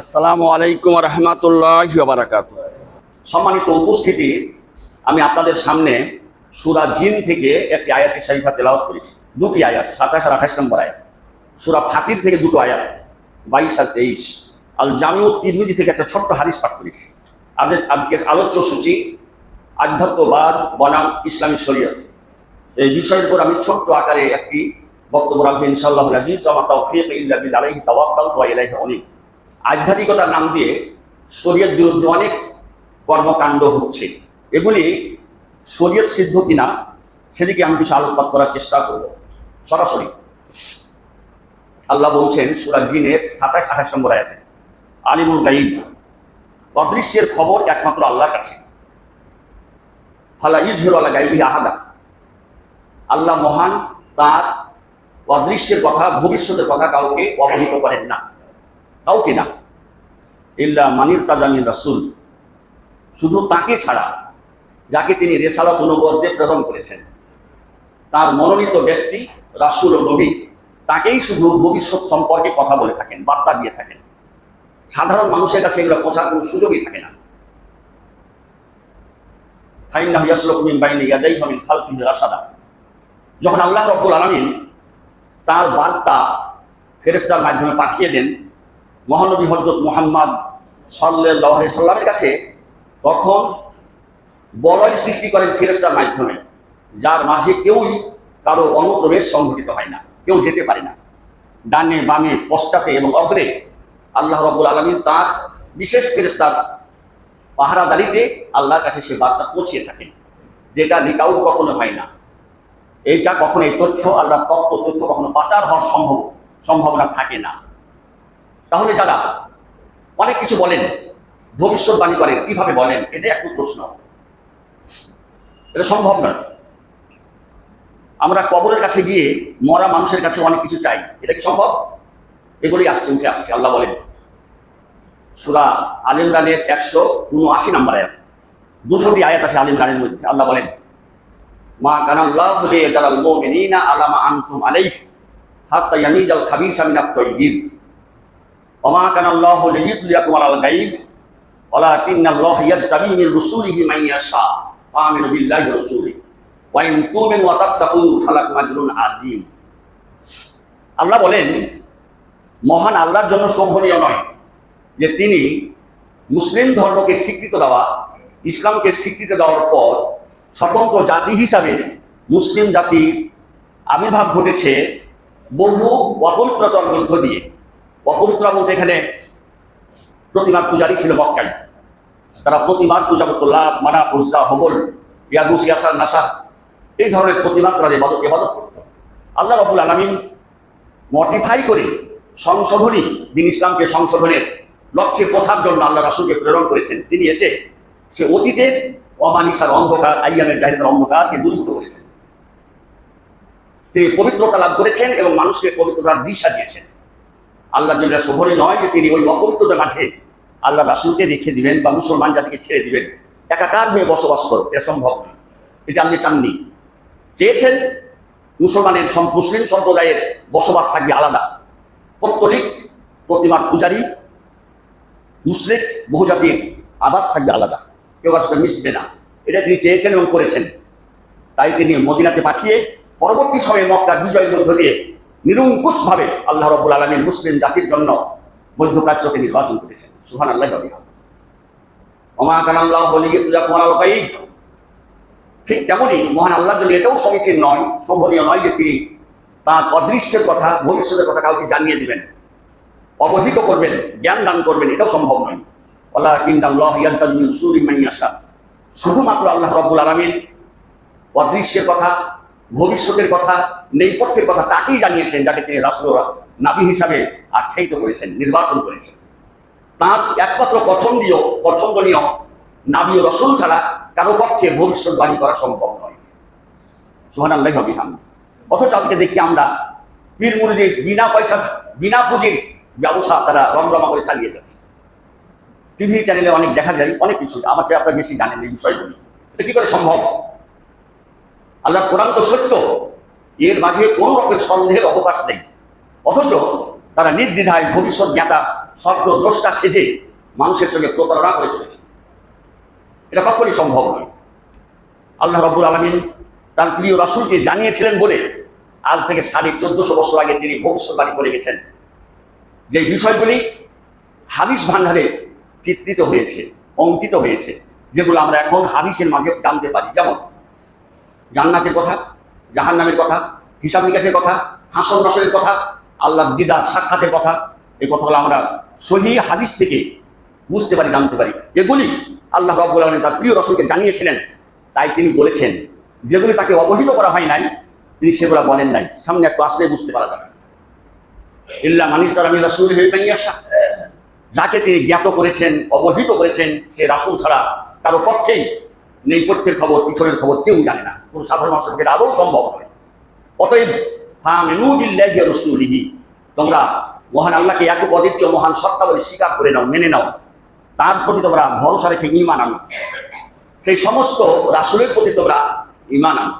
আসসালামু আলাইকুম রহমতুল্লাহি ওয়া বারাকাতুহু। সম্মানিত উপস্থিতি, আমি আপনাদের সামনে সূরা জিন থেকে একটি আয়াতে শরীফা তেলাওয়াত করেছি। দুটি আয়াত, 27 আর 28 নম্বর আয়াত। সূরা ফাতির থেকে দুটো আয়াত, 22 আর 23। আল জামিউ তিরমিজি থেকে একটা ছোট্ট হাদিস পাঠ করেছি। আজকের আলোচ্য সূচি আধ্যাত্মবাদ বনাম ইসলামী শরীয়ত। এই বিষয়ের উপর আমি ছোট্ট আকারে একটি বক্তব্য রাখবো ইনশাআল্লাহুল আজিজ। ওয়া মা তাওফীক ইল্লা বিল্লাহ, আলাইহি তাওয়াক্কালতু ওয়া ইলাইহি উনীব। আধ্যাত্মিকতার নাম দিয়ে শরীয়ত বিরোধী অনেক কর্মকাণ্ড হচ্ছে। এগুলি শরীয়ত সিদ্ধ কিনা সেদিকে আমি কিছু আলোকপাত করার চেষ্টা করব। সরাসরি আল্লাহ বলছেন সূরা জিনের 27-28 নম্বর আয়াতে, আলিমুল গায়ব, অদৃশ্যের খবর একমাত্র আল্লাহর কাছে। ফালা ইযহিরু আলা গায়বিহি আহাদা, আল্লাহ মহান, তার অদৃশ্যের কথা, ভবিষ্যতের কথা কাউকে অবহিত করেন না, কাউকে না। ইল্লা মান ইরতাদা মির রাসূল, শুধু তাকে ছাড়া যাকে তিনি রিসালাত ও নবুয়তে প্রেরণ করেছেন, তার মনোনীত ব্যক্তি রাসূল ও নবী, তাকেই শুধু ভবিষ্যৎ সম্পর্কে কথা বলে থাকেন, বার্তা দিয়ে থাকেন। সাধারণ মানুষের কাছে এগুলো পৌঁছার কোনো সুযোগই থাকে না। ফাইন্নাহু ইয়াসলুকু মিন বাইনি ইয়াদাইহি ওয়া মিন খালফিহি রাসাদা, যখন আল্লাহ রাব্বুল আলামিন তার বার্তা ফেরেশতার মাধ্যমে পাঠিয়ে দেন মহানবী হযরত মুহাম্মদ সাল্লাল্লাহু আলাইহি সাল্লামের কাছে, তখন বলয় সৃষ্টি করেন ফেরেশতার মাধ্যমে, যার মাঝে কেউই কারো অনুপ্রবেশ সংঘটিত হয় না, কেউ যেতে পারে না। ডানে বামে পশ্চাতে এবং অগ্রে আল্লাহ রাব্বুল আলামিন তার বিশেষ ফেরেশতার পাহারাদারিতে আল্লাহর কাছে সে বার্তা পৌঁছিয়ে থাকেন, যেটা লিকাউট কখনো হয় না। এইটা কখনো, এই তথ্য, আল্লাহর তথ্য কখনো পাচার হওয়ার সম্ভাবনা থাকে না। তাহলে যারা অনেক কিছু বলেন, ভবিষ্যৎবাণী করেন, কিভাবে বলেন, এটা একটু প্রশ্ন। এটা সম্ভব নয়। আমরা কবরের কাছে গিয়ে মরা মানুষের কাছে অনেক কিছু চাই, এটা কি সম্ভব? এগুলি উঠে আসছে। আল্লাহ বলেন সূরা আল ইমরানের 179 নম্বর আয়াত, 200টি আয়াত আছে আল ইমরানের মধ্যে। আল্লাহ বলেন, মা কানাল্লাহু লিয়াজআলাল মুমিনিনা আলা মা আনতুম আলাইহি হাত্তা ইয়ামিজাল খাবিসা মিনাত তাইয়্যিব ওয়া মা কানাল্লাহু লিইয়ুতলিয়াকুম আলাল গায়ব ওয়ালাকিন্নাল্লাহা ইয়াজতাবী মির রাসূলিহি মান ইয়াশা ফাআমিনু বিল্লাহি ওয়া রাসূলিহি ওয়া ইন তুমিনু ওয়া তাত্তাকু ফালাকুম আজরুন আযীম। আল্লাহ বলেন, মহান আল্লাহর জন্য শোভনীয় নয় যে তিনি মুসলিম ধর্মকে স্বীকৃতি দেওয়া, ইসলামকে স্বীকৃতি দেওয়ার পর স্বতন্ত্র জাতি হিসাবে মুসলিম জাতির আবির্ভাব ঘটেছে বহু অপবিত্রতার মধ্য দিয়ে। অপবিত্রতা বলতে এখানে প্রতিমার পূজারী ছিল মক্কায়, তারা প্রতিমার পূজা করত, লাত, মানাত, উজ্জা, হবল, ইয়াগুস, ইয়াসার, নাসার, এই ধরনের প্রতিমার তারা ইবাদত করত। আল্লাহ রাব্বুল আলামিন মডিফাই করে সংশোধনী, দিন ইসলামকে সংশোধনের লক্ষ্যে পৌঁছার জন্য আল্লাহ রাসূলকে প্রেরণ করেছেন। তিনি এসে সে অতীতের অমানিসার অন্ধকার, আইয়ামের জাহিলিয়াতের অন্ধকারকে দূরীভূত করেছেন। তিনি পবিত্রতা লাভ করেছেন এবং মানুষকে পবিত্রতার দিশা দিয়েছেন। আল্লাহর জন্য শোভনীয় নয় যে তিনি ওই অপবিত্রতার মাঝে আল্লাহ রাসূলকে রেখে দিবেন বা মুসলমান জাতিকে ছেড়ে দিবেন, একাকার হয়ে বসবাস করো, এটা সম্ভব নয়। এটা আপনি চাননি। চেয়েছেন মুসলিম সম্প্রদায়ের বসবাস থাকবে আলাদা, পৌত্তলিক, প্রতিমার পূজারী, মুশরিক, বহুজাতির আবাস থাকবে আলাদা, কেউ কারোর সাথে মিশবে না। এটা তিনি চেয়েছেন এবং করেছেন। তাই তিনি মদিনাতে পাঠিয়ে পরবর্তী সময়ে মক্কার বিজয়ের মধ্য দিয়ে নিরঙ্কুশভাবে আল্লাহ রাব্বুল আলামিন মুসলিম জাতির জন্য মধ্যপ্রাচ্যকে নির্বাচন করেছেন। সুবহানাল্লাহি ওয়া বিহামদিহি। ওয়া মা কানাল্লাহু লিইয়ুতলিয়াকুম আলাল গায়ব, ঠিক তেমনই মহান আল্লাহর জন্য এটাও সমীচীন নয়, শোভনীয় নয় যে তিনি তার অদৃশ্যের কথা, ভবিষ্যতের কথা কাউকে জানিয়ে দিবেন, অবহিত করবেন, জ্ঞান দান করবেন, এটাও সম্ভব নয়। ওয়ালাকিন্নাল্লাহা ইয়াজতাবী মির রাসূলিহি মান ইয়াশা, শুধুমাত্র আল্লাহ রাব্বুল আলামিন অদৃশ্যের কথা, ভবিষ্যতের কথা, নেপথ্যের কথা তাকেই জানিয়েছেন, যাকে তিনি রাসূল, নবী হিসাবে আখ্যায়িত করেছেন, নির্বাচন করেছেন। তার একমাত্র পছন্দনীয় নবী ও রাসূল ছাড়া কারো পক্ষে ভবিষ্যৎবাণী করা সম্ভব নয়। সুবহানাল্লাহি ওয়া বিহামদিহি। অথচ আজকে দেখি আমরা পীর মুরিদের বিনা পয়সা, বিনা পুঁজির ব্যবসা তারা রমরমা করে চালিয়ে যাচ্ছে। টিভি চ্যানেলে অনেক দেখা যায়, অনেক কিছু, আমার চেয়ে আপনারা বেশি জানেন এই বিষয়গুলি। এটা কি করে সম্ভব? আল্লাহর কোরআন তো সত্য, এর মাঝে কোনো রকমের সন্দেহের অবকাশ নেই। অথচ তারা নির্দ্বিধায় ভবিষ্যৎ জ্ঞাতা স্বপ্নদ্রষ্টা সেজে মানুষের সঙ্গে প্রতারণা করে চলেছে। এটা কখনই সম্ভব নয়। আল্লাহ রাব্বুল আলামিন তার প্রিয় রাসূলকে জানিয়েছিলেন বলে আজ থেকে 1450 বছর আগে তিনি ভবিষ্যৎবাণী করে গেছেন, যে বিষয়গুলি হাদিস ভান্ডারে চিত্রিত হয়েছে, অঙ্কিত হয়েছে, যেগুলো আমরা এখন হাদিসের মাঝে জানতে পারি। যেমন জান্নাতের কথা, জাহান্নামের কথা, হিসাব নিকাশের কথা, হাসর নাসরের কথা, আল্লাহর দিদার সাক্ষাতের কথা, এই কথাগুলো আমরা সহিহ হাদিস থেকে বুঝতে পারি, জানতে পারি। এগুলি আল্লাহ রাব্বুল আলামিন তার প্রিয় রাসূলকে জানিয়েছিলেন, তাই তিনি বলেছেন। যেগুলি তাকে অবহিত করা হয় নাই, তিনি সেগুলো বলেন নাই। সামনে একটু আসলে বুঝতে পারা যাবে। ইল্লা মান ইরতাদা মির রাসূলিহি মান ইয়াশা, যাকে তিনি জ্ঞাত করেছেন, অবহিত করেছেন, সে রাসূল ছাড়া কারো পক্ষেই নেপথ্যের খবর, পিছনের খবর কেউ জানে না। কোনো সাধারণ মানুষের পক্ষে আদৌ সম্ভব নয়। অতএব ফামিনু বিল্লাহি ওয়া রাসূলিহি, তোমরা মহান আল্লাহকে একক অদ্বিতীয় মহান সত্তা বলে স্বীকার করে নাও, মেনে নাও, তার প্রতি তোমরা ভরসা রেখে ঈমান আনো, সেই সমস্ত রাসূলের প্রতি তোমরা ঈমান আনো।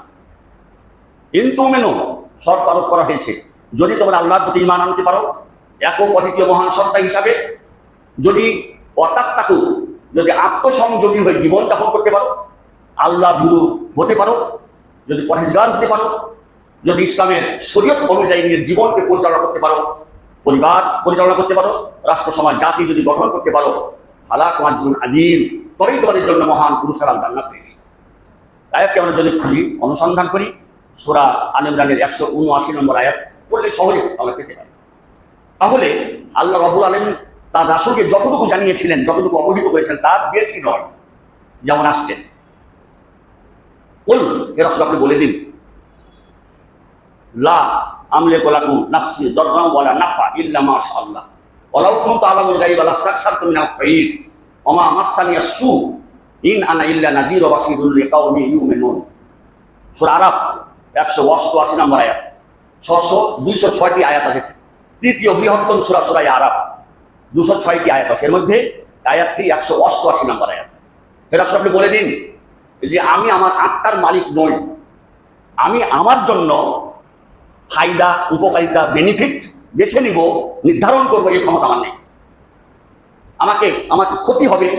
কিন্তু মেনো শর্ত আরোপ করা হয়েছে, যদি তোমরা আল্লাহর প্রতি ঈমান আনতে পারো একক অদ্বিতীয় মহান সত্তা হিসাবে, যদি অতাত্তাকু, যদি আত্মসংযোগী হয়ে জীবনযাপন করতে পারো, আল্লাহ ভীরু হতে পারো, যদি পরহেজগার হতে পারো, যদি ইসলামের শরীয়ত অনুযায়ী নিজের জীবনকে পরিচালনা করতে পারো, পরিবার পরিচালনা করতে পারো, রাষ্ট্র সমাজ জাতি যদি গঠন করতে পারো, ফালা তোমার জীবন আদিম, তবেই তোমাদের জন্য মহান পুরস্কার জান্নাত রয়েছে। আয়াতকে আমরা যদি খুঁজি, অনুসন্ধান করি, সূরা আলে ইমরানের 179 নম্বর আয়াত পড়লে সহজে আমরা পেতে পারি। তাহলে আল্লাহ রাব্বুল আলামিন তার রাসূলকে যতটুকু জানিয়েছিলেন, যতটুকু অবহিত করেছেন, তার বেশি নয়। যেমন আসছেন, হে রাসূল আপনি বলে দিন, লা আমলিকু লাকুম নাফসি যাররান ওয়ালা নাফা ইল্লা মা শাআল্লাহ ওয়ালাউ কুনতু আ'লামুল গায়বা লাস্তাকসারতু মিনাল খায়র ওয়া মা মাসানিয়া সু ইন আনা ইল্লা নাযীরু ওয়া বাশীরুল লিকাওমি ইউমিনুন। সূরা আরাফ 188 নম্বর আয়াত। 206টি আয়াত আছে। তৃতীয় বৃহত্তম সূরা সূরা আরাফ, 206টি আয়াত আছে। এর মধ্যে আয়াতটি 188 নম্বর আয়াত। হে রাসূল আপনি বলে দিন যে আমি আমার আত্মার মালিক নই, আমি আমার জন্য ফায়দা, উপকারিতা, বেনিফিট বেছে নিব, নির্ধারণ করবো, এই ক্ষমতা আমার নেই। আমাকে ক্ষতি হবে,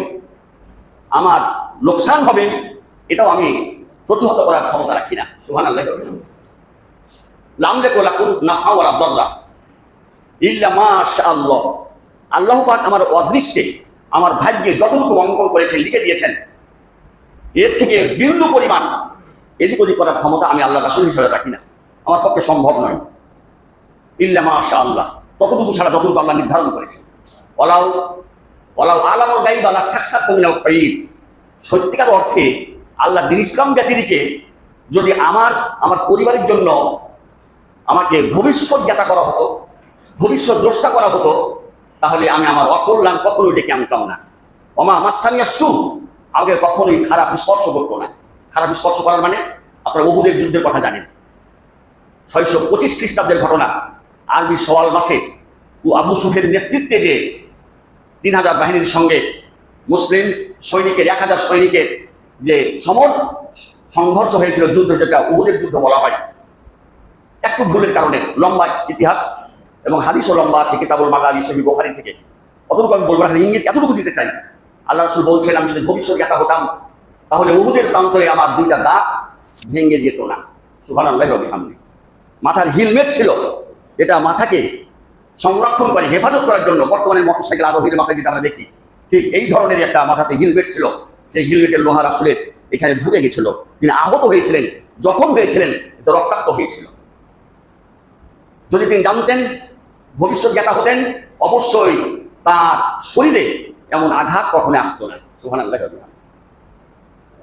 আমার লোকসান হবে, এটাও আমি প্রতিহত করার ক্ষমতা রাখি না। সুবহানাল্লাহ। লামলিকু লাকুম নাফা ওয়া দাররা ইল্লা মা শাআল্লাহ, আল্লাহ পাক আমার অদৃষ্টে, আমার ভাগ্যে যতটুকু অঙ্কন করেছেন, লিখে দিয়েছেন, এর থেকে বিন্দু পরিমাণ এদিক ওদিক করার ক্ষমতা আমি আল্লাহ রাসূল হিসেবে রাখি না, আমার পক্ষে সম্ভব নয়। ইল্লা মা শাআল্লাহ, ততটুকু ছাড়া যতটুকু আল্লাহ নির্ধারণ করেছেন। ওয়ালাউ আ'লামুল গায়বা লাস্তাকসারতু মিনাল খায়র, সত্যিকার অর্থে আল্লাহ দ্বীন ইসলাম ব্যতিরিকে যদি আমার পরিবারের জন্য আমাকে ভবিষ্যৎ জ্ঞাতা করা হতো, ভবিষ্যৎ দ্রষ্টা করা হতো, তাহলে আমি আমার অকল্যাণ কখনোই ডেকে আনতাম না। ওয়া মা মাসানিয়া সু, আমাকে কখনোই খারাপ স্পর্শ করতো না। খারাপ স্পর্শ করার মানে আপনারা উহুদের যুদ্ধের কথা জানেন। 625 খ্রিস্টাব্দের ঘটনা। আরবি সওয়াল মাসে আবু সুফিয়ানের নেতৃত্বে যে 3000 বাহিনীর সঙ্গে মুসলিম সৈনিকের 1000 সৈনিকের যে সংঘর্ষ হয়েছিল, যুদ্ধ, যেটা উহুদের যুদ্ধ বলা হয়, একটু ভুলের কারণে, লম্বা ইতিহাস এবং হাদিসও লম্বা আছে, কিতাবুল মাগাজি সহিহ বুখারী থেকে, অতটুকু আমি বলবো না, ইঙ্গিত এতটুকু দিতে চাই। আল্লাহ রাসূল বলছেন, আমি যদি ভবিষ্যৎ জ্ঞাতা হতাম তাহলে উহুদের প্রান্তরে আমার 2টা দাঁত ভেঙে যেত না। সুবহানাল্লাহি ওয়া বিহামদিহি। মাথার হেলমেট ছিল, এটা মাথাকে সংরক্ষণ করে, হেফাজত করার জন্য। বর্তমানে মোটরসাইকেল আরোহীর মাথায় যেটা আমরা দেখি, ঠিক এই ধরনের একটা মাথাতে হেলমেট ছিল। সেই হেলমেটের লোহার আসলে এখানে ঢুকে গেছিল। তিনি আহত হয়েছিলেন, জখম হয়েছিলেন, রক্তাক্ত হয়েছিল। যদি তিনি জানতেন, ভবিষ্যৎ জ্ঞাতা হতেন, অবশ্যই তার শরীরে এমন আঘাত কখনো আসতো না। সুবহানাল্লাহ।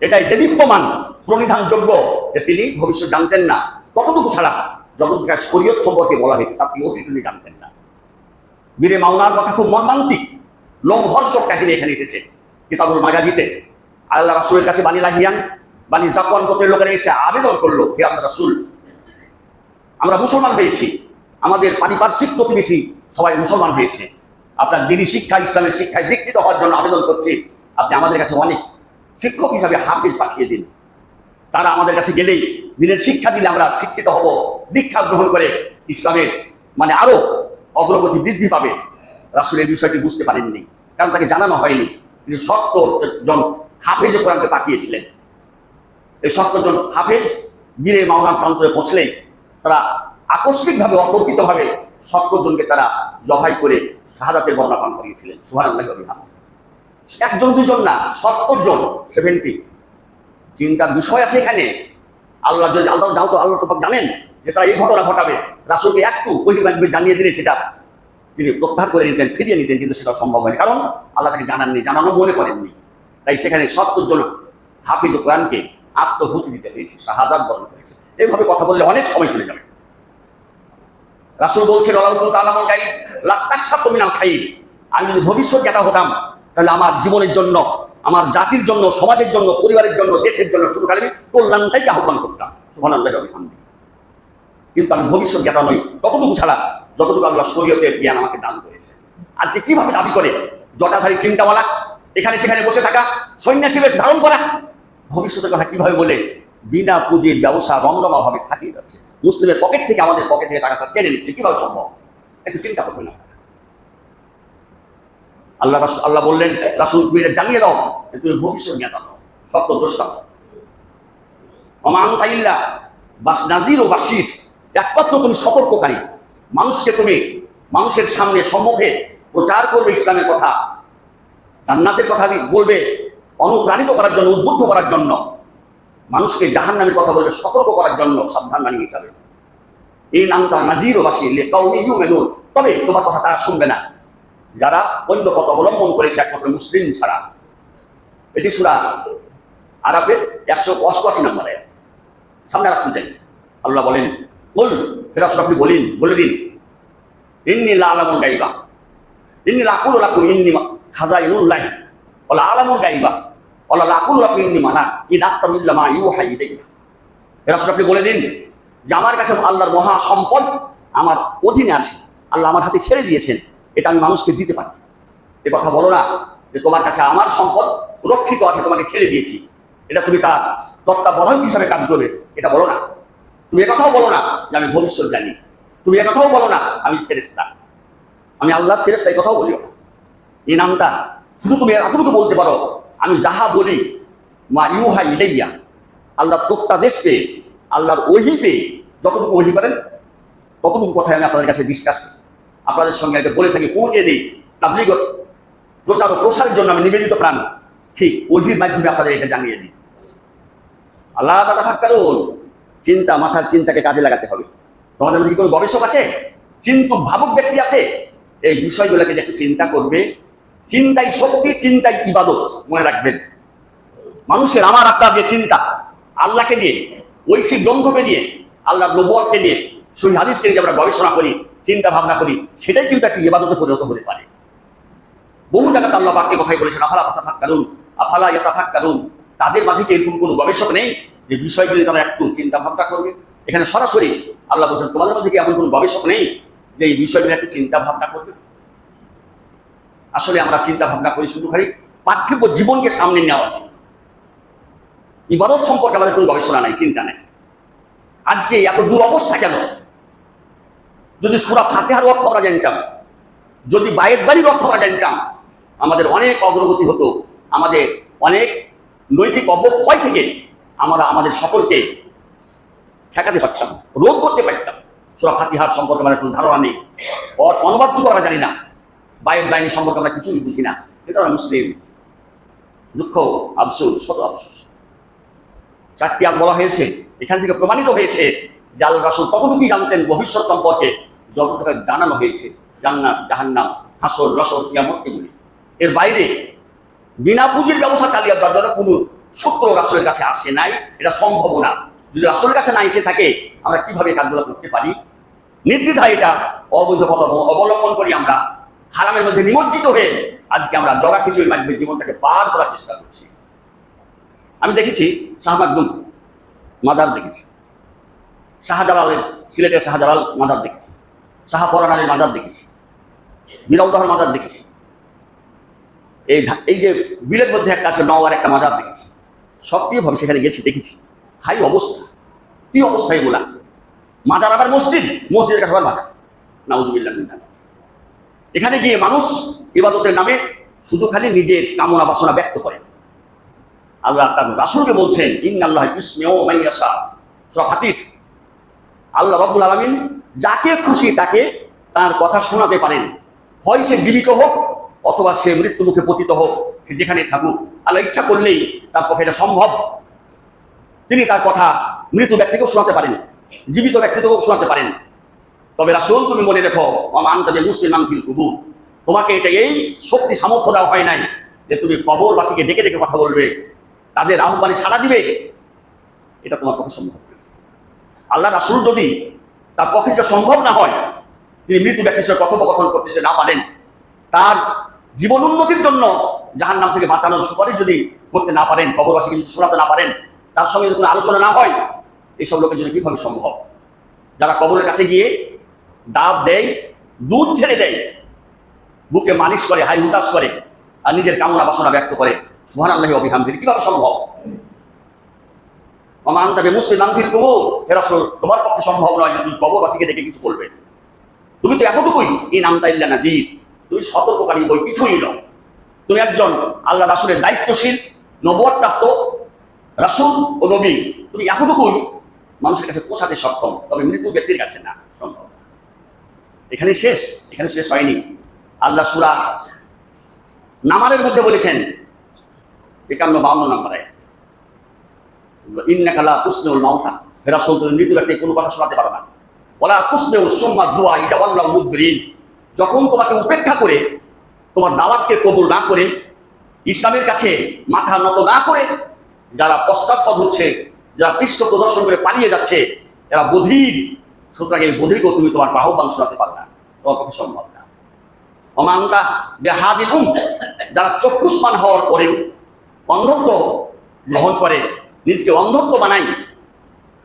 এটাই দেদীপ্যমান, প্রণিধানযোগ্য যে তিনি ভবিষ্যৎ জানতেন না। ততটুকু ছাড়া যতটুকু শরীয়ত সম্পর্কে বলা হয়েছে তার তিনি অতি জানতেন না। বীরে মাওনার কথা খুব মর্মান্তিক, লোমহর্ষক কাহিনী এখানে এসেছে কিতাবুল মাগাজিতে। আল্লাহ রাসূলের কাছে বানি লাহিয়ান, বানি জাকওয়ান গোত্রের লোকেরা এসে আবেদন করলো, হে আল্লাহ রাসূল, আমরা মুসলমান হয়েছি, আমাদের পারিপার্শ্বিক প্রতিবেশী সবাই মুসলমান হয়েছে, আপনার দ্বীনি শিক্ষা, ইসলামের শিক্ষায় দীক্ষিত হওয়ার জন্য আবেদন করছি। আপনি আমাদের কাছে অনেক শিক্ষক হিসাবে হাফিজ পাঠিয়ে দিন, তারা আমাদের কাছে গেলেই দ্বীনের শিক্ষা দিলে আমরা শিক্ষিত হব, দীক্ষা গ্রহণ করে ইসলামের আরো অগ্রগতি বৃদ্ধি পাবে। রাসূল এই বিষয়টি বুঝতে পারেননি, কারণ তাকে জানানো হয়নি। তিনি 70 জন হাফেজ কোরআনকে পাঠিয়েছিলেন। এই 70 জন হাফেজ বীরে মাওনার প্রান্তরে পৌঁছলেই তারা আকস্মিকভাবে অতর্কিতভাবে 70 জনকে তারা জবাই করে শাহাদাতের বর্ণনা পান করিয়েছিলেন। সুবহানাল্লাহি ওয়া বিহামদিহি। একজন দুজন না, 70 জন, 70। চিন্তার বিষয় আছে এখানে। আল্লাহ যদি আল্লাহ তো জানেন যে তারা এই ঘটনা ঘটাবে, রাসূলকে একটু ওহীর মাধ্যমে জানিয়ে দিলে সেটা তিনি প্রত্যাহার করে নিতেন, ফিরিয়ে নিতেন, কিন্তু সেটা সম্ভব হয়নি, কারণ আল্লাহ তাকে জানাননি, জানানো মনে করেননি। তাই সেখানে 70 জন হাফিজ কোরআনকে আত্মভূতি দিতে হয়েছে, শাহাদাত বরণ করেছে। এইভাবে কথা বললে অনেক সময় চলে যাবে। রাসূল বলছেন, আমি যদি ভবিষ্যৎ জ্ঞাতা হতাম তাহলে আমার জীবনের জন্য, আমার জাতির জন্য, সমাজের জন্য, পরিবারের জন্য, দেশের জন্য শুধু খালি কল্যাণটাই আহ্বান করতাম। সুবহানাল্লাহি ওয়া বিহামদিহি। কিন্তু আমি ভবিষ্যৎ জ্ঞাতা নই ততটুকু ছাড়া যতটুকু আল্লাহ শরীয়তের জ্ঞান আমাকে দান করেছে। আজকে কিভাবে দাবি করে জটাধারী চিন্তাওয়ালা, এখানে সেখানে বসে থাকা, সন্ন্যাসী বেশ ধারণ করা, ভবিষ্যতের কথা কিভাবে বলে বিনা পুঁজির ব্যবসা রমরমাভাবে খাটিয়ে যাচ্ছে। মুসলিমের পকেট থেকে, আমাদের পকেট থেকে টাকাটা টেনে নিচ্ছে, কিভাবে সম্ভব? একটু চিন্তা করবেন না। আল্লাহ বললেন, রাসূল তুমি এটা জানিয়ে দাও, তুমি ভবিষ্যৎ জ্ঞাতা দাও, স্বপ্নদ্রষ্টা। নাযীর ও বাশীর, একমাত্র তুমি সতর্ককারী। মানুষকে তুমি মানুষের সামনে সম্মুখে প্রচার করবে ইসলামের কথা, জান্নাতের কথা বলবে, অনুপ্রাণিত করার জন্য, উদ্বুদ্ধ করার জন্য, মানুষকে জাহান্নামের কথা বলবে, সতর্ক করার জন্য সাবধানবাণী হিসাবে। এই নামটা নাযীর ও বাশীর লিকাউমিন ইউমিনুন। তবে তোমার কথা তারা শুনবে না যারা অন্য পথ অবলম্বন করেছে, একমাত্র মুসলিম ছাড়া। এটি সূরা আরাফের 188 নম্বর আয়াত। সামনে রাখতে চাই। আল্লাহ বলেন, বল হে রাসূল আপনি বলে দিন, ইন্নী লা আলামুল গায়বা, ইন্নী লা আকুলু লাকুম ইন্নী খাযাইনুল্লাহি ওয়া লা আলামুল গায়বা ওয়া লা আকুলু লাকুম ইন্নী মালাক ইন আত্তাবি ইল্লা মা ইউহা ইলাইয়া। হে রাসূল আপনি বলে দিন যে আমার কাছে আল্লাহর মহা সম্পদ আমার অধীনে আছে, আল্লাহ আমার হাতে ছেড়ে দিয়েছেন, এটা আমি মানুষকে দিতে পারি। এ কথা বলো না যে তোমার কাছে আমার সম্পদ রক্ষিত আছে, তোমাকে ছেড়ে দিয়েছি, এটা তুমি তার তত্ত্বাবধায়ক হিসাবে কাজ করবে, এটা বলো না। তুমি একথাও বলো না যে আমি ভবিষ্যৎ জানি, তুমি একথাও বলো না আমি ফেরেশতা, আমি আল্লাহর ফেরেশতা, এই কথাও বলিও না। এই নামটা শুধু তুমি এতটুকু বলতে পারো, আমি যাহা বলি মা ইউহা ইলাইয়া, আল্লাহর প্রত্যাদেশ পেয়ে, আল্লাহর ওহী পেয়ে যতটুকু ওহী করেন ততটুকু কথাই আমি আপনাদের কাছে ডিসকাস করি, আপনাদের সঙ্গে এটা বলে থাকি, পৌঁছে দিই। তাবলীগত প্রচার ও প্রসারের জন্য আমি নিবেদিত প্রাণ, ঠিক ওহীর মাধ্যমে আপনাদের এটা জানিয়ে দিই। আল্লাহ তাতাফাক্কারুন, চিন্তা, মাথার চিন্তাকে কাজে লাগাতে হবে। তোমাদের মধ্যে কি কোনো গবেষক আছে, চিন্তুক ভাবুক ব্যক্তি আছে? এই বিষয়গুলোকে একটু চিন্তা করবে। চিন্তাই শক্তি, চিন্তাই ইবাদত, মনে রাখবেন। মানুষের আমার আপনার যে চিন্তা, আল্লাহকে নিয়ে, ঐশী গ্রন্থকে নিয়ে, আল্লাহর নবুয়তকে নিয়ে, সহিহ হাদিসকে নিয়ে আমরা গবেষণা করি, চিন্তা ভাবনা করি, সেটাই কিন্তু একটা ইবাদতে পরিণত হতে পারে। বহু জায়গাতে আল্লাহ পাক এই কথাই বলেছেন, আফালা তাতাফাক্কারুন, আফালা ইয়াতাফাক্কারুন। তাদের মাঝে কি এরকম কোনো গবেষক নেই যে বিষয়গুলি তারা একটু চিন্তা ভাবনা করবে? এখানে সরাসরি আল্লাহ বলছেন, তোমাদের মধ্যে কি এমন কোনো গবেষক নেই যে এই বিষয়গুলি একটু চিন্তা ভাবনা করবে? আসলে আমরা চিন্তা ভাবনা করি শুধু খালি পার্থিব জীবনকে সামনে নেওয়ার জন্য। ইবাদত সম্পর্কে আমাদের কোনো গবেষণা নাই, চিন্তা নেই। আজকে এত দুরবস্থা কেন? যদি সূরা ফাতিহার অর্থ আমরা জানতাম, যদি বায়েত বাড়ির অর্থ আমরা জানতাম, আমাদের অনেক অগ্রগতি হতো, আমাদের অনেক নৈতিক অবক্ষয় থেকে আমরা আমাদের সকলকে ঠেকাতে পারতাম, রোধ করতে পারতাম। সূরা ফাতিহার সম্পর্কে আমাদের কোনো ধারণা নেই, অনুবাদটুকু আমরা জানি না, বায়েত বাহিনী সম্পর্কে আমরা কিছুই বুঝি না। এটা আমরা মুসলিম। দুঃখ, আফসোস, শত আফসোস। 4টি আয়াত বলা হয়েছে, এখান থেকে প্রমাণিত হয়েছে যে আল্লাহ রাসূল ততটুকুই জানতেন ভবিষ্যৎ সম্পর্কে যতটুকু জানানো হয়েছে, জান্নাত, জাহান্নাম, হাসর, রসর, কিয়ামত, এগুলি। এর বাইরে বিনা পুঁজির ব্যবসা চালিয়ে যাওয়ার জন্য কোনো সূত্র রাসূলের কাছে আসে নাই, এটা সম্ভব না। যদি রাসূলের কাছে না এসে থাকে, আমরা কিভাবে কাজগুলো করতে পারি? নির্দ্বিধায় এটা অবৈধ পথ অবলম্বন করি, আমরা হারামের মধ্যে নিমজ্জিত হয়ে আজকে আমরা জগা খিচুড়ির মাধ্যমে জীবনটাকে পার করার চেষ্টা করছি। আমি দেখেছি শাহ মাকদুম মাজার দেখেছি, শাহজালালের, সিলেটের শাহজালাল মাজার দেখেছি, শাহপরান আলীর মাজার দেখেছি, বিরাউদাহর মাজার দেখেছি। এই যে বিলের মধ্যে একটা আছে নওয়ার একটা মাজার দেখেছি। সক্রিয়ভাবে সেখানে গেছি, দেখেছি হাই অবস্থা, কি অবস্থা এগুলা। মাজার আবার মসজিদ, মসজিদের কাছে আবার মাজার, নাউযুবিল্লাহ মিন যালিক। এখানে গিয়ে মানুষ ইবাদতের নামে শুধু খালি নিজের কামনা বাসনা ব্যক্ত করে। আল্লাহ তার রাসূলকে বলছেন ইন্নাল্লাহা ইউসমিউ মান ইয়াশা, সূরা ফাতির। আল্লাহ রাব্বুল আলামিন যাকে খুশি তাকে তার কথা শোনাতে পারেন, হয় সে জীবিত হোক অথবা সে মৃত্যু মুখে পতিত হোক, সে যেখানে থাকুক। আল্লাহ ইচ্ছা করলেই তার পক্ষে এটা সম্ভব, তিনি তার কথা মৃত ব্যক্তিকেও শোনাতে পারেন, জীবিত ব্যক্তিকেও শোনাতে পারেন। তবে রাসূল তুমি মনে রেখো ওয়া আনতা বিমুসলিমান ফিল কুবুর, তোমাকে এটা এই শক্তি সামর্থ্য দেওয়া হয় নাই যে তুমি কবরবাসীকে ডেকে ডেকে কথা বলবে, তাদের আহ্বানে সাড়া দিবে, এটা তোমার পক্ষে সম্ভব না। আল্লাহ রাসূল যদি তার পক্ষে এটা সম্ভব না হয়, তিনি মৃত ব্যক্তির সাথে কথোপকথন করতে যদি না পারেন, তার জীবন উন্নতির জন্য জাহান্নাম থেকে বাঁচানোর সুপারিশ যদি করতে না পারেন, কবরবাসীকে যদি শোনাতে না পারেন, তার সঙ্গে যদি কোনো আলোচনা না হয়, এইসব লোকের জন্য কিভাবে সম্ভব? যারা কবরের কাছে গিয়ে ডাব দেয়, দুধ ছেড়ে দেয়, বুকে মালিশ করে, হাই হুতাশ করে, আর নিজের কামনা বাসনা ব্যক্ত করে, সুবহানাল্লাহি ওয়া বিহামদিহি, কিভাবে সম্ভব? ওয়া মা আনতা বিমুসলিমান ফিল কুবুর, হে রাসূল তোমার পক্ষে সম্ভব নয় যে তুমি কবরবাসীকে ডেকে কিছু বলবে। তুমি তো এতটুকুই, ইন আনতা ইল্লা নাযীর, তুমি সতর্ককারী বই, কিছুই নও। তুমি একজন আল্লাহ রাসূলের দায়িত্বশীল নবুয়ত প্রাপ্ত রাসূল ও নবী, তুমি এতটুকুই মানুষের কাছে পৌঁছাতে সক্ষম, তবে মৃত ব্যক্তির কাছে না, সম্ভব। এখানে শেষ হয়নি। আল্লাহ সূরা নামালের মধ্যে বলেছেন 51-52 নম্বর আয়াত, ইন্নাকা লা তুসমিউল মাউতা, হে রাসূল তুমি মৃত ব্যক্তিকে কোনো কথা শোনাতে পারো না। ওয়ালা তুসমিউ সুম্মা দুআ ইযা ওয়াল্লাউ মুদবিরিন, যখন তোমাকে উপেক্ষা করে, তোমার দাওয়াতকে কবুল না করে, ইসলামের কাছে মাথা নত না করে যারা পশ্চাৎপদ হচ্ছে, যারা পৃষ্ঠ প্রদর্শন করে পালিয়ে যাচ্ছে, এরা বধির। সুতরাং এই বধিরকেও তুমি তোমার আহ্বান শোনাতে পারো না, তোমার পক্ষে সম্ভব না। ওয়া মা আনতা বিহাদিল উম, যারা চক্ষুষ্মান হওয়ার পরেও অন্ধত্ব গ্রহণ করে, নিজকে অন্ধত্ব বানায়,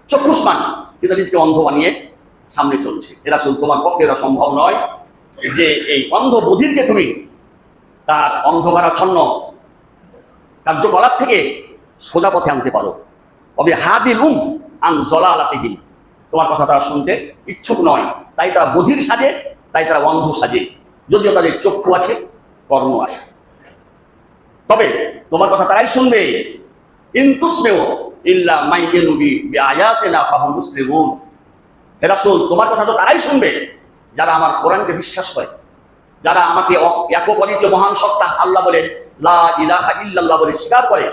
চক্ষুষ্মান কিন্তু নিজকে অন্ধ বানিয়ে সামনে চলছে, এরা শুধু তোমার পক্ষে এরা সম্ভব নয় যে এই অন্ধ বধিরকে তুমি তার অন্ধকারাচ্ছন্ন কার্যকলাপ থেকে সোজা পথে আনতে পারো। তবে হাদিল উম আন জলালাতিহিম, তোমার কথা তারা শুনতে ইচ্ছুক নয়, তাই তারা বধির সাজে, তাই তারা অন্ধ সাজে, যদিও তাদের চক্ষু আছে, কর্ম আছে। তবে তোমার কথা তারাই শুনবে, ইন তুসমিউ ইল্লা মান ইয়ামিনু বিআয়াতিনা ফাহুম মুসলিমুন, হে রাসূল তোমার কথা তো তারাই শুনবে যারা আমার কোরআনকে বিশ্বাস করে, যারা আমাকে একক অদ্বিতীয় মহান সত্তা আল্লাহ বলে, লা ইলাহা ইল্লাল্লাহ বলে স্বীকার করে,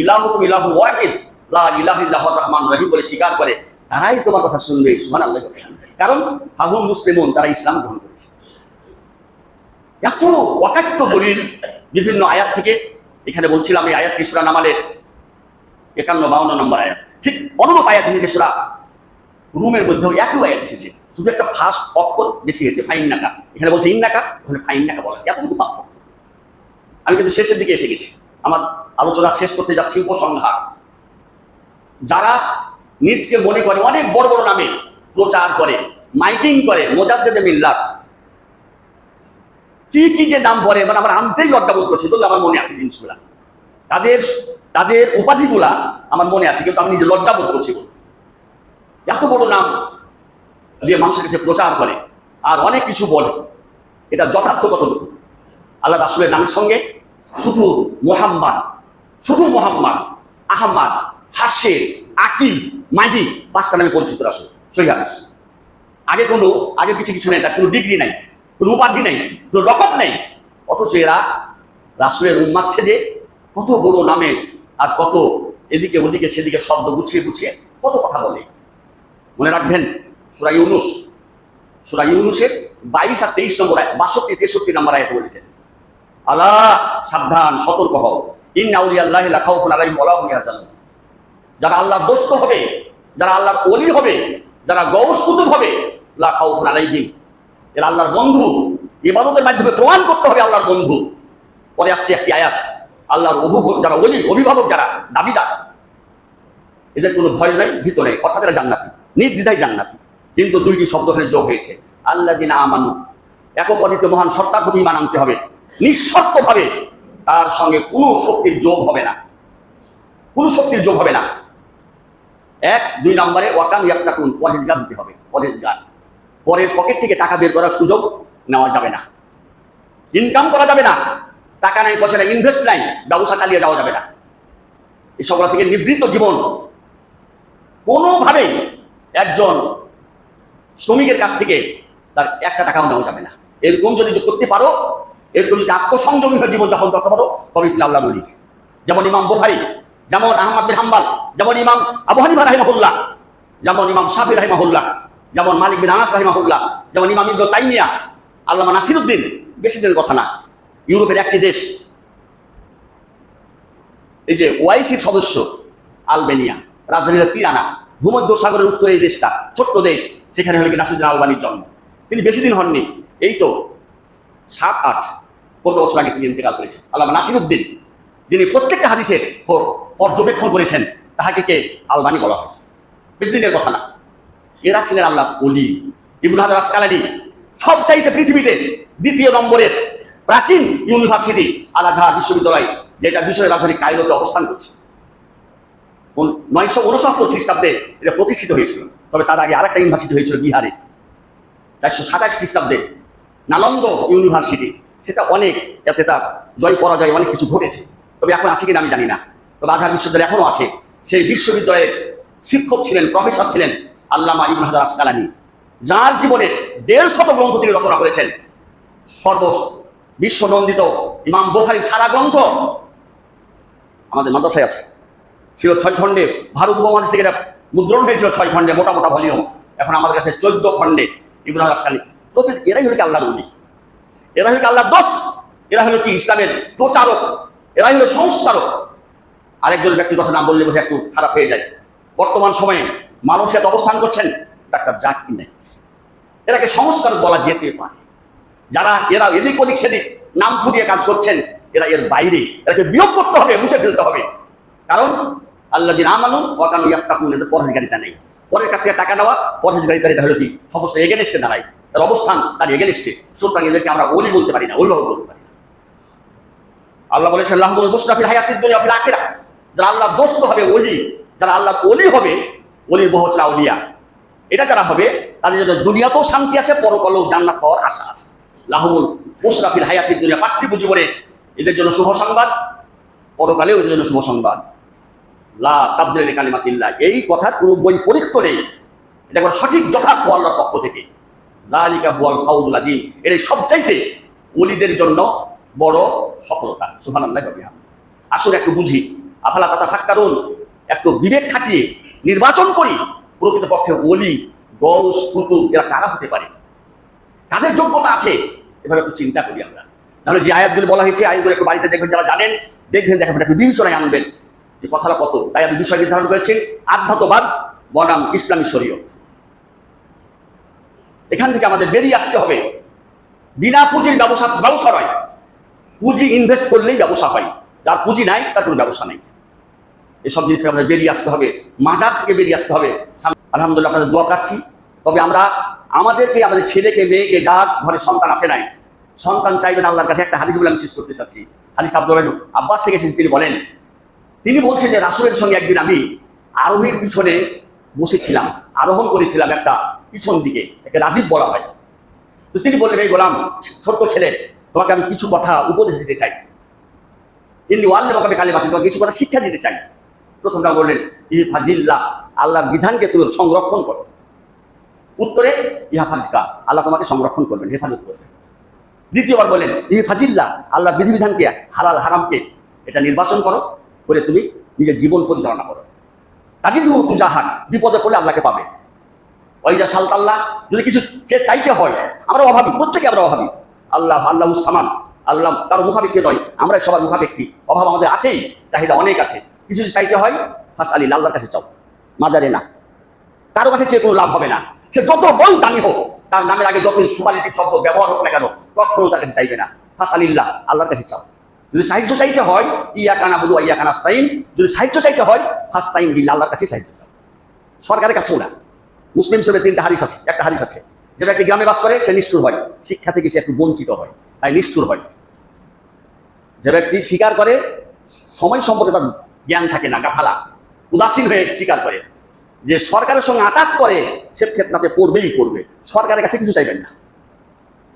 ইলাহুকুম ইলাহুন ওয়াহিদ, লা ইলাহা ইল্লাহুর রহমানুর রহিম বলে স্বীকার করে, তারাই তোমার কথা শুনবে, সুবহানাল্লাহ। কারণ ফাহুম মুসলিমুন, তারা ইসলাম গ্রহণ করেছে। এত অকাট্য দলিল বিভিন্ন আয়াত থেকে, এখানে বলছিলাম এই আয়াতটি সূরা নামালের 51-52 নম্বর আয়াত, ঠিক অনুরূপ আয়াত এসেছে সূরা রুমের মধ্যেও একই আয়াত এসেছে, শুধু একটা ফার্স্ট অক্ষর বেশি হয়েছে, ফাইন্নাকা। এখানে বলছে ইন্নাকা, ওখানে ফাইন্নাকা বলা, এতটুকু পার্থক্য। আমি কিন্তু শেষের দিকে এসে গেছি, আমার আলোচনা শেষ করতে যাচ্ছি উপসংহার। যারা নিজকে মনে করে অনেক বড় বড় নামে প্রচার করে, মাইকিং করে, মুজাদ্দিদে মিল্লাত, কি কি যে নাম বলে, মানে আমার আনতেই লজ্জাবোধ করছে, তবে আমার মনে আছে জিনিসগুলা, তাদের উপাধিগুলা আমার মনে আছে, কিন্তু আমি নিজে লজ্জাবোধ করছি। এত বড় নাম দিয়ে মানুষের কাছে প্রচার করে আর অনেক কিছু বলে, এটা যথার্থ কতটুকু? আল্লাহ রাসূলের নামের সঙ্গে শুধু মোহাম্মদ, আহমদ, হাশের, আকিব, মাহি 5টা নামে পরিচিত রাসূল, সহিহ হাদিস। আগে পিছিয়ে কিছু নেই, তার কোনো ডিগ্রি নাই, কোনো উপাধি নেই, কোনো লকব নেই, অথচ এরা রাসূলের উম্মাত সেজে কত বড় নামে আর কত এদিকে ওদিকে সেদিকে শব্দ গুছিয়ে কত কথা বলে। মনে রাখবেন সূরা ইউনূসের 22 আর 23 নম্বর আয়াত, 62-63 নম্বর আয়াতে বলেছেন, আলা সাবধান, সতর্ক হও, ইন্না আউলিয়াল্লাহি লা খাউফুন আলাইহিম ওয়া লা হুম ইয়াহজানুন, যারা আল্লাহর দোস্ত হবে, যারা আল্লাহর ওলি হবে, যারা গওস কুতুব হবে, লা খাউফুন আলাইহিম, এরা আল্লাহর বন্ধু, ইবাদতের মাধ্যমে প্রমাণ করতে হবে আল্লাহর বন্ধু। পরে আসছে একটি আয়াত, আল্লাহর যারা ওলি, অভিভাবক, যারা দাবিদার, এদের কোনো ভয় নাই, ভীত নেই, অর্থাৎ এরা জান্নাতি, নির্দ্বিধায় জান্নাতি। কিন্তু 2টি শব্দ এখানে যোগ হয়েছে, আল্লাযিনা আমানু, একক অদ্বিতীয় মহান সত্তার প্রতি ঈমান আনতে হবে নিঃশর্তভাবে, তার সঙ্গে কোনো শক্তির যোগ হবে না, কোনো শক্তির যোগ হবে না। 2 নম্বরে ওয়াকান ইয়াত্তাকুন, পরহেজগার হতে হবে, পরহেজগার। পরের পকেট থেকে টাকা বের করার সুযোগ নেওয়া যাবে না, ইনকাম করা যাবে না, টাকা নাই, পয়সা নাই, ইনভেস্ট নাই, ব্যবসা চালিয়ে যাওয়া যাবে না। এসবগুলো থেকে নিবৃত্ত জীবন। কোনোভাবেই একজন শ্রমিকের কাছ থেকে তার একটা টাকাও নেওয়া যাবে না। এরকম যদি করতে পারো, এরকম যদি আত্মসংযমী হয়ে জীবনযাপন করতে পারো, তবে তুমি আল্লাহ বলি। যেমন ইমাম বুখারী, যেমন আহমদ বিন হাম্বল, যেমন ইমাম আবু হানিফা রাহিমাহুল্লাহ, যেমন ইমাম শাফি রাহিমাহুল্লাহ, যেমন মালিক বিন আনাস রাহিমাহুল্লাহ, যেমন ইমাম ইবনে তাইমিয়া, আল্লামা নাসিরউদ্দিন, বেশি দিনের কথা না, ইউরোপের একটি দেশ, এই যে ওআইসির সদস্য আলবেনিয়া, রাজধানী তিরানা, ভূমধ্য সাগরের উত্তরে এই দেশটা, ছোট্ট দেশ, সেখানে হলো কি নাসিরউদ্দিন আলবানির জন্ম। তিনি বেশি দিন হননি, এই তো 7-8-15 বছর আগে তিনি ইন্তেকাল করেছেন। আল্লামা নাসিরউদ্দিন, যিনি প্রত্যেকটা হাদিসের পর্যবেক্ষণ করেছেন, তাহাকে কে আলবানি বলা হয়, বেশি দিনের কথা না। এরা ছিলেন আল্লাহ ওলি। ইবনে হাজার আসকালানী, সবচাইতে পৃথিবীতে 2 নম্বরের প্রাচীন ইউনিভার্সিটি আল আজহার বিশ্ববিদ্যালয়, যেটা মিশরের রাজধানী কায়রোতে অবস্থান করছে, 969 খ্রিস্টাব্দে এটা প্রতিষ্ঠিত হয়েছিল। তবে তার আগে আরেকটা ইউনিভার্সিটি হয়েছিল বিহারে 427 খ্রিস্টাব্দে, নালন্দা ইউনিভার্সিটি। সেটা অনেক, এতে তার জয় পরাজয় অনেক কিছু ঘটেছে, তবে এখন আছে কিনা আমি জানি না। তবে আজহার বিশ্ববিদ্যালয় এখনো আছে। সেই বিশ্ববিদ্যালয়ের শিক্ষক ছিলেন, প্রফেসর ছিলেন আল্লামা ইবনে হাজার আসকালানী, যার জীবনে 150 গ্রন্থ তিনি রচনা করেছেন। বিশ্বনন্দিত ইমাম বুখারীর সারা গ্রন্থ আমাদের মাদ্রাসায় আছে, ছিল 6 খণ্ডে। ভারত উপমহাদেশ থেকে এটা মুদ্রণ হয়েছিল 6 খণ্ডে, মোটা মোটা ভলিউম। এখন আমাদের কাছে 14 খণ্ডে ইবনে হাজার আসকালানী। এরাই হলো কি আল্লাহর ওলি, এরা হলো কি আল্লাহর দোস্ত, এরা হলো কি ইসলামের প্রচারক, এরাই হলো সংস্কারক। আরেকজন ব্যক্তির কথা নাম বললে বোধ একটু খারাপ হয়ে যায়। বর্তমান সময়ে মালয়েশিয়াতে অবস্থান করছেন ডাক্তার জাকির নায়েক। এরাকে সংস্কারক বলা যেতে পারে। যারা এরা এদিক ওদিক সেদিক নাম ফুটিয়ে কাজ করছেন, এরা এর বাইরে, এটাকে বিয়োগ করতে হবে, মুছে ফেলতে হবে। কারণ আল্লাযীনা আমানু ওয়া কানু ইয়াত্তাকুন, এদের পরহেজগারিতা নেই। পরের কাছ থেকে টাকা নেওয়া পরহেজগারিতা, এটা হলো কি সমস্ত এগেনস্টে দাঁড়ায়, তার অবস্থান তার এগেনস্টে। সুতরাং এদেরকে আমরা ওলি বলতে পারি না, অভিভাবক বলতে পারি না। আল্লাহ বলেছেন লাহুমুল বুশরা ফিল হায়াতিদ দুনিয়া ওয়া ফিল আখিরাহ, যারা আল্লাহর দোস্ত হবে ওলি, যারা আল্লাহর ওলি হবে, ওলির বহুতলা আউলিয়া, এটা যারা হবে তাদের জন্য দুনিয়াতেও শান্তি আছে, পরকালেও জান্নাত পাওয়ার আশা আছে। লাহুমুল বুশরা ফিল হায়াতিদ দুনিয়া, পার্থিব জীবনে এদের জন্য শুভ সংবাদ, পরকালেও এদের জন্য শুভ সংবাদ। লা তাবদীলা লিকালিমাতিল্লাহ, এই কথার কোনো বৈপরীত্য নেই, এটা কোনো সঠিক যথার্থ আল্লাহর পক্ষ থেকে। যালিকা হুয়াল কাউলুল আযীম, এর সবচাইতে ওলিদের জন্য বড় সফলতা। সুবহানাল্লাহি ওয়া বিহামদিহি। আসলে একটু বুঝি, আফালা তাতাফাক্কারুন, একটু বিবেক খাটিয়ে নির্বাচন করি প্রকৃতপক্ষে ওলি, গৌস, কুতুব এরা কারা হতে পারে, কাদের যোগ্যতা আছে, এভাবে একটু চিন্তা করি আমরা। তাহলে যে আয়াতগুলো বলা হয়েছে, আয়াতগুলো একটু বাড়িতে দেখবেন, যারা জানেন দেখবেন, দেখাবেন, একটু বিবেচনায় আনবেন যে কথাটা কত। তাই আমি বিষয় নির্ধারণ করেছি আধ্যাত্মবাদ বনাম ইসলামী শরীয়ত। এখান থেকে আমাদের বেরিয়ে আসতে হবে। বিনা পুঁজির ব্যবসা নয়, পুঁজি ইনভেস্ট করলেই ব্যবসা হয়, যার পুঁজি নাই তার কোনো ব্যবসা নেই। এসব জিনিস থেকে আমাদের বেরিয়ে আসতে হবে, মাজার থেকে বেরিয়ে আসতে হবে। আলহামদুলিল্লাহ আপনাদের দোয়া পাচ্ছি। তবে আমরা আমাদেরকে, আমাদের ছেলেকে, মেয়েকে, যার ঘরে সন্তান আসে নাই, সন্তান চাইবেন আল্লাহর কাছে, একটা হাদিস বলে আমি শেষ করতে চাচ্ছি। হাদিস আব্দুল্লাহ ইবনে আব্বাস থেকে এসেছে। তিনি বলছেন যে রাসূলের সঙ্গে একদিন আমি আরোহীর পিছনে বসেছিলাম, আরোহণ করেছিলাম একটা পিছন দিকে, একে রাদিব বলা হয়। তো তিনি বললেন, এই গোলাম, ছোট্ট ছেলে, তোমাকে আমি কিছু কথা উপদেশ দিতে চাই। ইন্নী উআল্লিমুকা কালিমাতিন, তোমাকে কিছু কথা শিক্ষা দিতে চাই। প্রথমটা বললেন ইহফাজিল্লাহ, আল্লাহর বিধানকে তুমি সংরক্ষণ করো। উত্তরে ইহফাজকা, আল্লাহ তোমাকে সংরক্ষণ করবেন, হেফাজত করবেন। দ্বিতীয়বার বলেন ইহফাজিল্লাহ, আল্লাহর বিধিবিধানকে, হালাল হারামকে এটা নির্বাচন করো, করে তুমি নিজের জীবন পরিচালনা করো। তাজিদহু তুজাহাক, বিপদে পড়লে আল্লাহকে পাবে। ওই যা সালতাল্লাহ, যদি কিছু চাইতে হয়, আমরা অভাবী, প্রত্যেকে আমরা অভাবী। আল্লাহুস সামাদ, আল্লাহ তার মুখাপেক্ষী নয়, আমরা সবার মুখাপেক্ষী, অভাব আমাদের আছেই, চাহিদা অনেক আছে। কিছু যদি চাইতে হয় ফাসআলিল্লাহ, আল্লাহর কাছে চাও, মাজারে না। কারো কাছে চেয়ে কোনো লাভ হবে না। সে যত বড় দামি হোক, তার নামের আগে যত সুপারিটিভ শব্দ ব্যবহার হোক না কেন, কখনো তার কাছে চাইবে না। ফাসআলিল্লাহ, আল্লাহর কাছে চাও। যদি সাহায্য চাইতে হয় ইয়াকা নাবুদু ওয়া ইয়াকা নাস্তাইন, যদি সাহায্য চাইতে হয় ফাস্তাইন বিল্লাহ, আল্লাহর কাছে সাহায্য চাও, সরকারের কাছেও না। মুসলিম শরীফে 3টা হাদিস আছে, একটা হাদিস আছে যে ব্যক্তি গ্রামে বাস করে সে নিষ্ঠুর হয়, শিক্ষা থেকে সে একটু বঞ্চিত হয়, তাই নিষ্ঠুর হয়। যে ব্যক্তি স্বীকার করে, সময় সম্পর্কে তার জ্ঞান থাকে না, গাফালা, উদাসীন হয়ে স্বীকার করে, যে সরকারের সঙ্গে আঘাত করে, সে ফিতনাতে পড়বেই পড়বে। সরকারের কাছে কিছু চাইবেন না,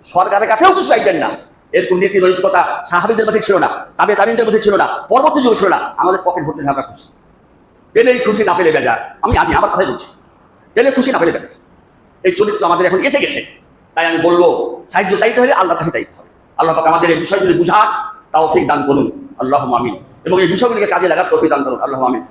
সরকারের কাছেও কিছু চাইবেন না। এরকম নীতি নৈতিকতা সাহাবীদের মধ্যে ছিল না, তাবেঈনদের মধ্যে ছিল না, পরবর্তী যুগে ছিল না। আমাদের পকেট ভর্তি থাকা খুশি, পেলেই খুশি, না পেলে বেজার। আমি আমার কথাই বলছি, পেলে খুশি, না পেলে বেজার। এই চরিত্র আমাদের এখন এসে গেছে। তাই আমি বলবো, সাহায্য চাইতে হলে আল্লাহর কাছে চাইতে হবে। আল্লাহ পাক আমাদের এই বিষয়গুলি বুঝার তৌফিক দান করুন, আল্লাহুম্মা আমিন। এবং এই বিষয়গুলিকে কাজে লাগার তৌফিক দান করুন, আল্লাহুম্মা আমিন।